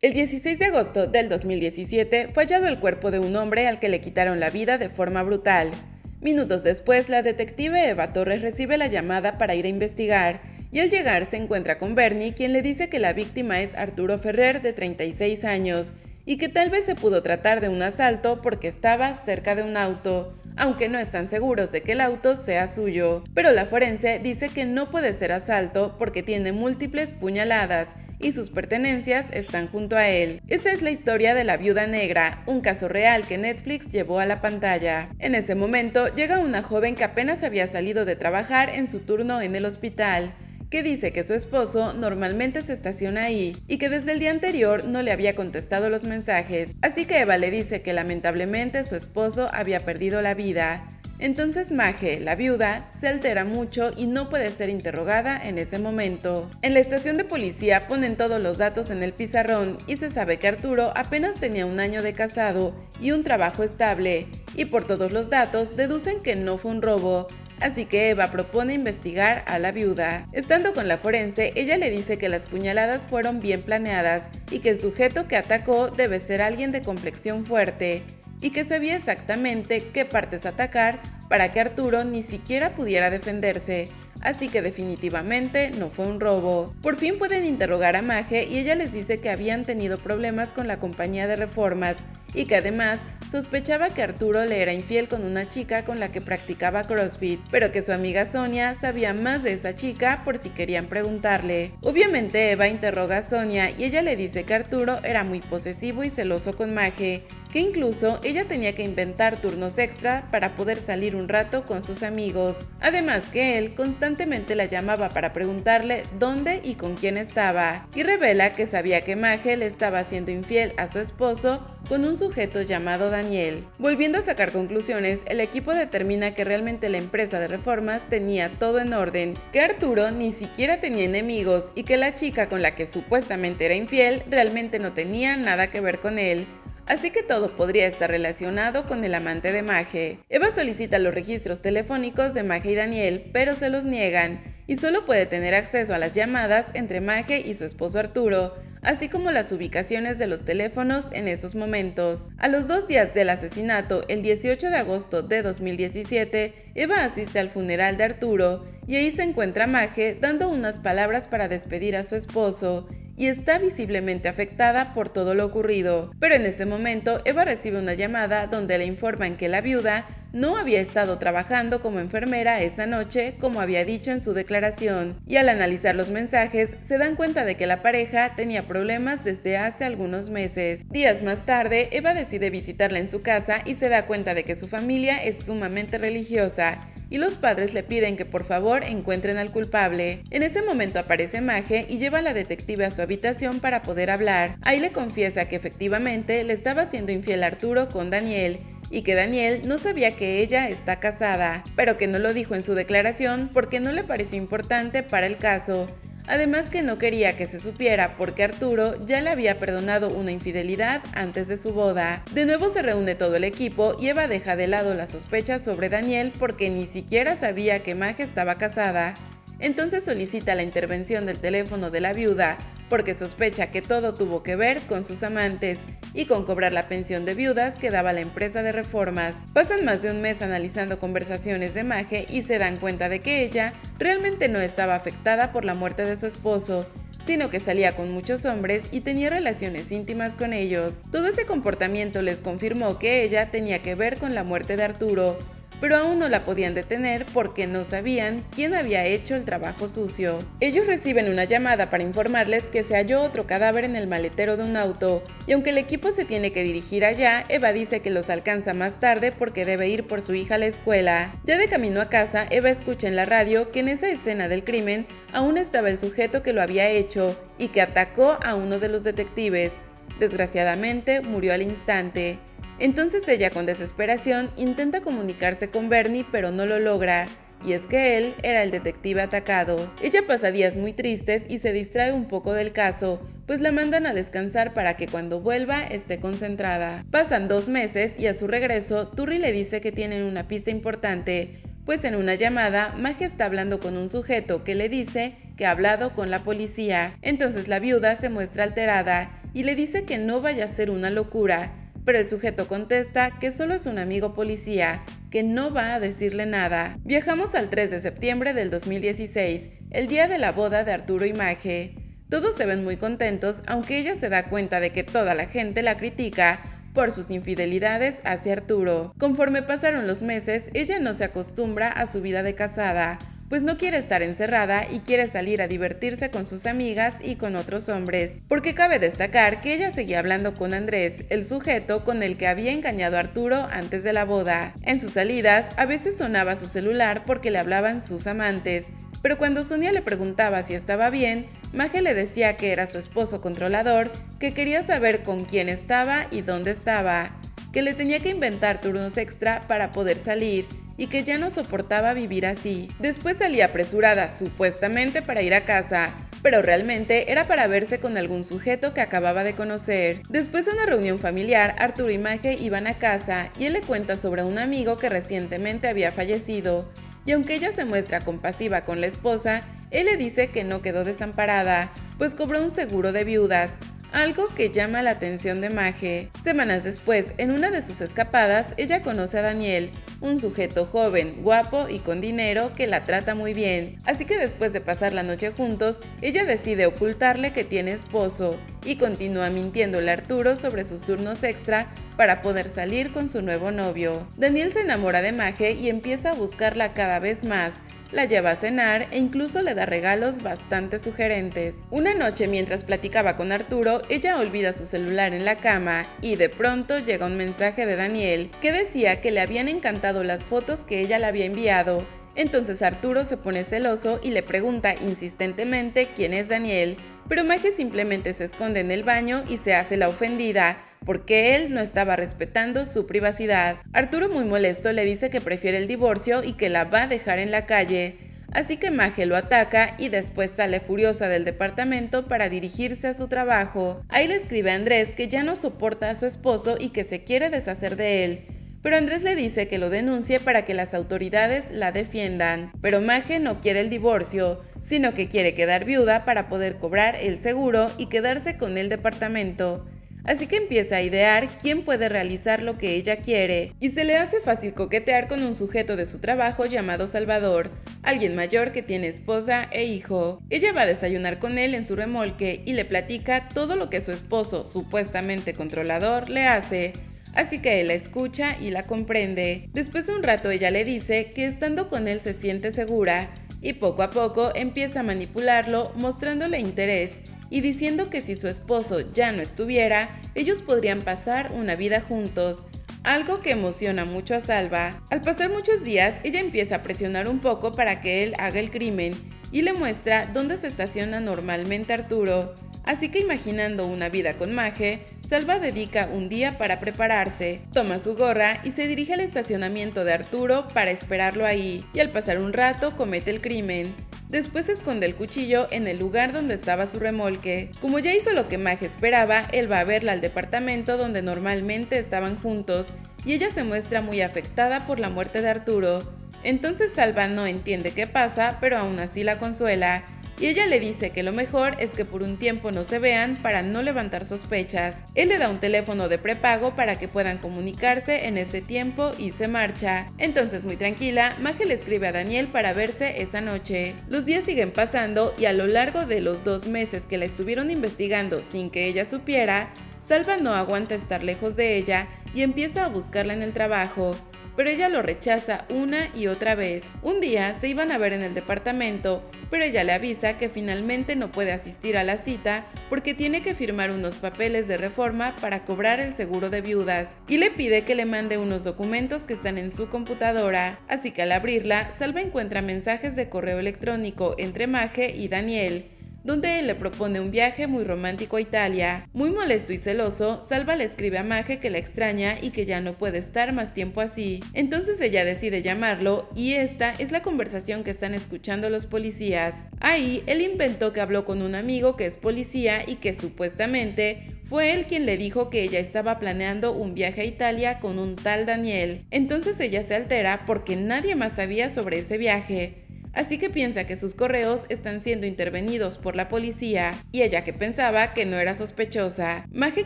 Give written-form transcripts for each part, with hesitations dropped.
El 16 de agosto del 2017 fue hallado el cuerpo de un hombre al que le quitaron la vida de forma brutal. Minutos después, la detective Eva Torres recibe la llamada para ir a investigar y al llegar se encuentra con Bernie, quien le dice que la víctima es Arturo Ferrer, de 36 años, y que tal vez se pudo tratar de un asalto porque estaba cerca de un auto, aunque no están seguros de que el auto sea suyo. Pero la forense dice que no puede ser asalto porque tiene múltiples puñaladas y sus pertenencias están junto a él. Esta es la historia de La Viuda Negra, un caso real que Netflix llevó a la pantalla. En ese momento llega una joven que apenas había salido de trabajar en su turno en el hospital, que dice que su esposo normalmente se estaciona ahí y que desde el día anterior no le había contestado los mensajes, así que Eva le dice que lamentablemente su esposo había perdido la vida. Entonces Maje, la viuda, se altera mucho y no puede ser interrogada en ese momento. En la estación de policía ponen todos los datos en el pizarrón y se sabe que Arturo apenas tenía 1 año de casado y un trabajo estable, y por todos los datos deducen que no fue un robo. Así que Eva propone investigar a la viuda. Estando con la forense, ella le dice que las puñaladas fueron bien planeadas y que el sujeto que atacó debe ser alguien de complexión fuerte, y que sabía exactamente qué partes atacar para que Arturo ni siquiera pudiera defenderse. Así que definitivamente no fue un robo. Por fin pueden interrogar a Maje y ella les dice que habían tenido problemas con la compañía de reformas y que además sospechaba que Arturo le era infiel con una chica con la que practicaba CrossFit, pero que su amiga Sonia sabía más de esa chica por si querían preguntarle. Obviamente Eva interroga a Sonia y ella le dice que Arturo era muy posesivo y celoso con Maje, que incluso ella tenía que inventar turnos extra para poder salir un rato con sus amigos. Además que él constantemente la llamaba para preguntarle dónde y con quién estaba, y revela que sabía que Maje le estaba haciendo infiel a su esposo con un sujeto llamado Daniel. Volviendo a sacar conclusiones, el equipo determina que realmente la empresa de reformas tenía todo en orden, que Arturo ni siquiera tenía enemigos y que la chica con la que supuestamente era infiel realmente no tenía nada que ver con él. Así que todo podría estar relacionado con el amante de Maje. Eva solicita los registros telefónicos de Maje y Daniel, pero se los niegan, y solo puede tener acceso a las llamadas entre Maje y su esposo Arturo, así como las ubicaciones de los teléfonos en esos momentos. A los 2 días del asesinato, el 18 de agosto de 2017, Eva asiste al funeral de Arturo, y ahí se encuentra Maje dando unas palabras para despedir a su esposo, y está visiblemente afectada por todo lo ocurrido. Pero en ese momento, Eva recibe una llamada donde le informan que la viuda no había estado trabajando como enfermera esa noche, como había dicho en su declaración, y al analizar los mensajes se dan cuenta de que la pareja tenía problemas desde hace algunos meses. Días más tarde, Eva decide visitarla en su casa y se da cuenta de que su familia es sumamente religiosa, y los padres le piden que por favor encuentren al culpable. En ese momento aparece Maje y lleva a la detective a su habitación para poder hablar. Ahí le confiesa que efectivamente le estaba siendo infiel a Arturo con Daniel, y que Daniel no sabía que ella está casada, pero que no lo dijo en su declaración porque no le pareció importante para el caso. Además que no quería que se supiera porque Arturo ya le había perdonado una infidelidad antes de su boda. De nuevo se reúne todo el equipo y Eva deja de lado las sospechas sobre Daniel porque ni siquiera sabía que Maje estaba casada. Entonces solicita la intervención del teléfono de la viuda porque sospecha que todo tuvo que ver con sus amantes y con cobrar la pensión de viudas que daba la empresa de reformas. Pasan más de un mes analizando conversaciones de Maje y se dan cuenta de que ella realmente no estaba afectada por la muerte de su esposo, sino que salía con muchos hombres y tenía relaciones íntimas con ellos. Todo ese comportamiento les confirmó que ella tenía que ver con la muerte de Arturo, pero aún no la podían detener porque no sabían quién había hecho el trabajo sucio. Ellos reciben una llamada para informarles que se halló otro cadáver en el maletero de un auto, y aunque el equipo se tiene que dirigir allá, Eva dice que los alcanza más tarde porque debe ir por su hija a la escuela. Ya de camino a casa, Eva escucha en la radio que en esa escena del crimen aún estaba el sujeto que lo había hecho y que atacó a uno de los detectives. Desgraciadamente, murió al instante. Entonces ella, con desesperación, intenta comunicarse con Bernie, pero no lo logra, y es que él era el detective atacado. Ella pasa días muy tristes y se distrae un poco del caso, pues la mandan a descansar para que cuando vuelva esté concentrada. Pasan 2 meses y a su regreso, Turri le dice que tienen una pista importante, pues en una llamada, Maje está hablando con un sujeto que le dice que ha hablado con la policía. Entonces la viuda se muestra alterada y le dice que no vaya a ser una locura, pero el sujeto contesta que solo es un amigo policía, que no va a decirle nada. Viajamos al 3 de septiembre del 2016, el día de la boda de Arturo y Maje. Todos se ven muy contentos, aunque ella se da cuenta de que toda la gente la critica por sus infidelidades hacia Arturo. Conforme pasaron los meses, ella no se acostumbra a su vida de casada, pues no quiere estar encerrada y quiere salir a divertirse con sus amigas y con otros hombres, porque cabe destacar que ella seguía hablando con Andrés, el sujeto con el que había engañado a Arturo antes de la boda. En sus salidas, a veces sonaba su celular porque le hablaban sus amantes, pero cuando Sonia le preguntaba si estaba bien, Maje le decía que era su esposo controlador, que quería saber con quién estaba y dónde estaba, que le tenía que inventar turnos extra para poder salir, y que ya no soportaba vivir así. Después salía apresurada, supuestamente para ir a casa, pero realmente era para verse con algún sujeto que acababa de conocer. Después de una reunión familiar, Arturo y Maje iban a casa y él le cuenta sobre un amigo que recientemente había fallecido, y aunque ella se muestra compasiva con la esposa, él le dice que no quedó desamparada, pues cobró un seguro de viudas, algo que llama la atención de Maje. Semanas después, en una de sus escapadas, ella conoce a Daniel, un sujeto joven, guapo y con dinero que la trata muy bien. Así que después de pasar la noche juntos, ella decide ocultarle que tiene esposo y continúa mintiéndole a Arturo sobre sus turnos extra para poder salir con su nuevo novio. Daniel se enamora de Maje y empieza a buscarla cada vez más. La lleva a cenar e incluso le da regalos bastante sugerentes. Una noche, mientras platicaba con Arturo, ella olvida su celular en la cama y de pronto llega un mensaje de Daniel que decía que le habían encantado las fotos que ella le había enviado. Entonces Arturo se pone celoso y le pregunta insistentemente quién es Daniel, pero Maje simplemente se esconde en el baño y se hace la ofendida, porque él no estaba respetando su privacidad. Arturo, muy molesto, le dice que prefiere el divorcio y que la va a dejar en la calle. Así que Maje lo ataca y después sale furiosa del departamento para dirigirse a su trabajo. Ahí le escribe a Andrés que ya no soporta a su esposo y que se quiere deshacer de él. Pero Andrés le dice que lo denuncie para que las autoridades la defiendan. Pero Maje no quiere el divorcio, sino que quiere quedar viuda para poder cobrar el seguro y quedarse con el departamento. Así que empieza a idear quién puede realizar lo que ella quiere, y se le hace fácil coquetear con un sujeto de su trabajo llamado Salvador, alguien mayor que tiene esposa e hijo. Ella va a desayunar con él en su remolque y le platica todo lo que su esposo, supuestamente controlador, le hace. Así que él la escucha y la comprende. Después de un rato ella le dice que estando con él se siente segura, y poco a poco empieza a manipularlo mostrándole interés y diciendo que si su esposo ya no estuviera, ellos podrían pasar una vida juntos, algo que emociona mucho a Salva. Al pasar muchos días, ella empieza a presionar un poco para que él haga el crimen y le muestra dónde se estaciona normalmente Arturo. Así que imaginando una vida con Maje, Salva dedica un día para prepararse, toma su gorra y se dirige al estacionamiento de Arturo para esperarlo ahí, y al pasar un rato comete el crimen. Después esconde el cuchillo en el lugar donde estaba su remolque. Como ya hizo lo que Maje esperaba, él va a verla al departamento donde normalmente estaban juntos, y ella se muestra muy afectada por la muerte de Arturo. Entonces Salva no entiende qué pasa, pero aún así la consuela, y ella le dice que lo mejor es que por un tiempo no se vean para no levantar sospechas. Él le da un teléfono de prepago para que puedan comunicarse en ese tiempo y se marcha. Entonces, muy tranquila, Maje le escribe a Daniel para verse esa noche. Los días siguen pasando y a lo largo de los 2 meses que la estuvieron investigando sin que ella supiera, Salva no aguanta estar lejos de ella y empieza a buscarla en el trabajo, pero ella lo rechaza una y otra vez. Un día se iban a ver en el departamento, pero ella le avisa que finalmente no puede asistir a la cita porque tiene que firmar unos papeles de reforma para cobrar el seguro de viudas, y le pide que le mande unos documentos que están en su computadora. Así que al abrirla, Salva encuentra mensajes de correo electrónico entre Maje y Daniel, donde él le propone un viaje muy romántico a Italia. Muy molesto y celoso, Salva le escribe a Maje que la extraña y que ya no puede estar más tiempo así. Entonces ella decide llamarlo, y esta es la conversación que están escuchando los policías. Ahí, él inventó que habló con un amigo que es policía y que supuestamente fue él quien le dijo que ella estaba planeando un viaje a Italia con un tal Daniel. Entonces ella se altera porque nadie más sabía sobre ese viaje. así que piensa que sus correos están siendo intervenidos por la policía, y ella, que pensaba que no era sospechosa. Maje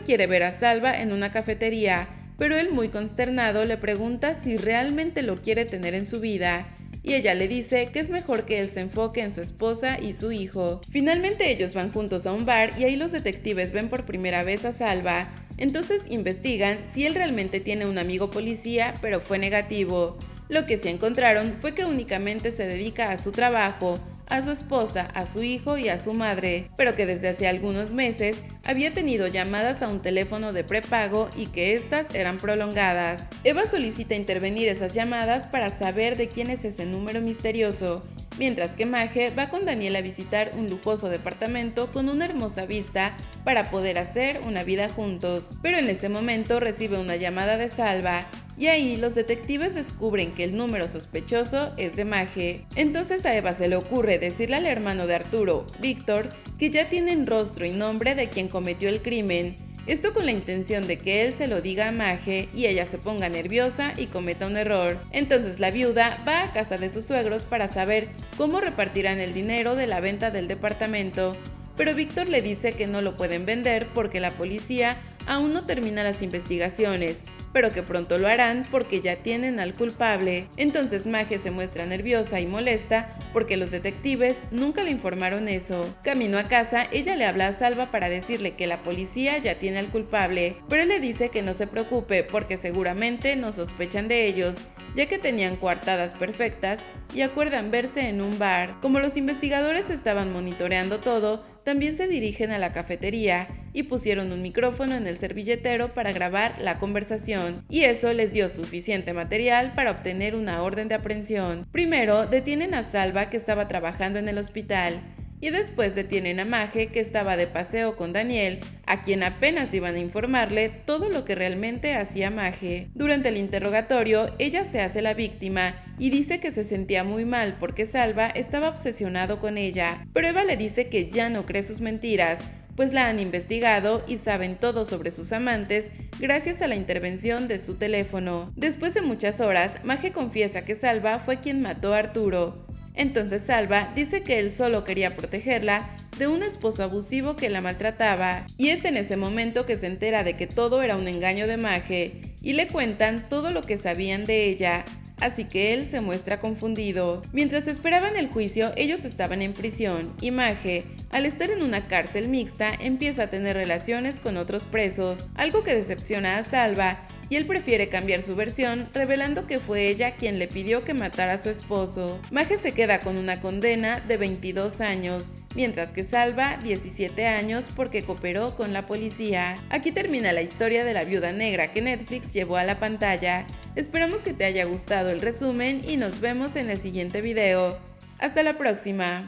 quiere ver a Salva en una cafetería, pero él, muy consternado, le pregunta si realmente lo quiere tener en su vida, y ella le dice que es mejor que él se enfoque en su esposa y su hijo. Finalmente ellos van juntos a un bar y ahí los detectives ven por primera vez a Salva. Entonces investigan si él realmente tiene un amigo policía, pero fue negativo. Lo que sí encontraron fue que únicamente se dedica a su trabajo, a su esposa, a su hijo y a su madre, pero que desde hace algunos meses había tenido llamadas a un teléfono de prepago y que estas eran prolongadas. Eva solicita intervenir esas llamadas para saber de quién es ese número misterioso, mientras que Maje va con Daniel a visitar un lujoso departamento con una hermosa vista para poder hacer una vida juntos. Pero en ese momento recibe una llamada de Salva, y ahí los detectives descubren que el número sospechoso es de Maje. Entonces a Eva se le ocurre decirle al hermano de Arturo, Víctor, que ya tienen rostro y nombre de quien cometió el crimen. Esto con la intención de que él se lo diga a Maje y ella se ponga nerviosa y cometa un error. Entonces la viuda va a casa de sus suegros para saber cómo repartirán el dinero de la venta del departamento. Pero Víctor le dice que no lo pueden vender porque la policía aún no termina las investigaciones, pero que pronto lo harán porque ya tienen al culpable. Entonces Maje se muestra nerviosa y molesta porque los detectives nunca le informaron eso. Camino a casa, ella le habla a Salva para decirle que la policía ya tiene al culpable, pero él le dice que no se preocupe porque seguramente no sospechan de ellos, ya que tenían coartadas perfectas y acuerdan verse en un bar. Como los investigadores estaban monitoreando todo, también se dirigen a la cafetería y pusieron un micrófono en el servilletero para grabar la conversación, y eso les dio suficiente material para obtener una orden de aprehensión. Primero detienen a Salva, que estaba trabajando en el hospital, y después detienen a Maje, que estaba de paseo con Daniel, a quien apenas iban a informarle todo lo que realmente hacía Maje. Durante el interrogatorio, ella se hace la víctima y dice que se sentía muy mal porque Salva estaba obsesionado con ella, pero Eva le dice que ya no cree sus mentiras, pues la han investigado y saben todo sobre sus amantes gracias a la intervención de su teléfono. Después de muchas horas, Maje confiesa que Salva fue quien mató a Arturo. Entonces Salva dice que él solo quería protegerla de un esposo abusivo que la maltrataba, y es en ese momento que se entera de que todo era un engaño de Maje y le cuentan todo lo que sabían de ella. Así que él se muestra confundido. Mientras esperaban el juicio, ellos estaban en prisión y Maje, al estar en una cárcel mixta, empieza a tener relaciones con otros presos, algo que decepciona a Salva, y él prefiere cambiar su versión, revelando que fue ella quien le pidió que matara a su esposo. Maje se queda con una condena de 22 años, mientras que Salva 17 años porque cooperó con la policía. Aquí termina la historia de la viuda negra que Netflix llevó a la pantalla. Esperamos que te haya gustado el resumen y nos vemos en el siguiente video. ¡Hasta la próxima!